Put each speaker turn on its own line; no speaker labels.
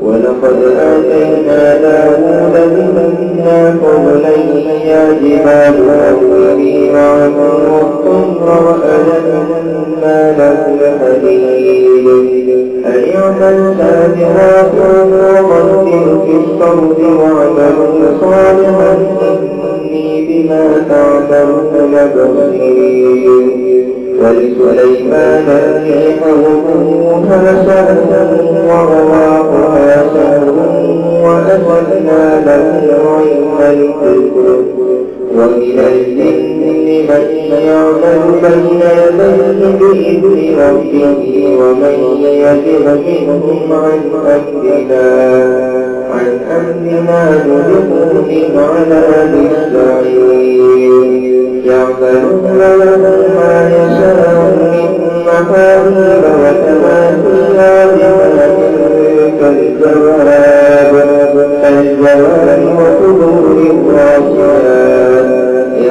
ولقد آتينا داود منا فضلا يا جبال أوبي معه والطير وألنا له الحديد أن اعمل سابغات وقدر في الصوت واعملوا صالحا إني بما تعملون بصير ولسليمان الريح غدوها شهر ورواحها شهر وأسلنا له عين القدر ومن الجن من يعمل بين يديه بإذن ربه ومن يزغ منهم عن أمرنا نذقه من عذاب السعير يعملون له ما يشاء من محاريب وتماثيل كالجواب وقدور الراسيات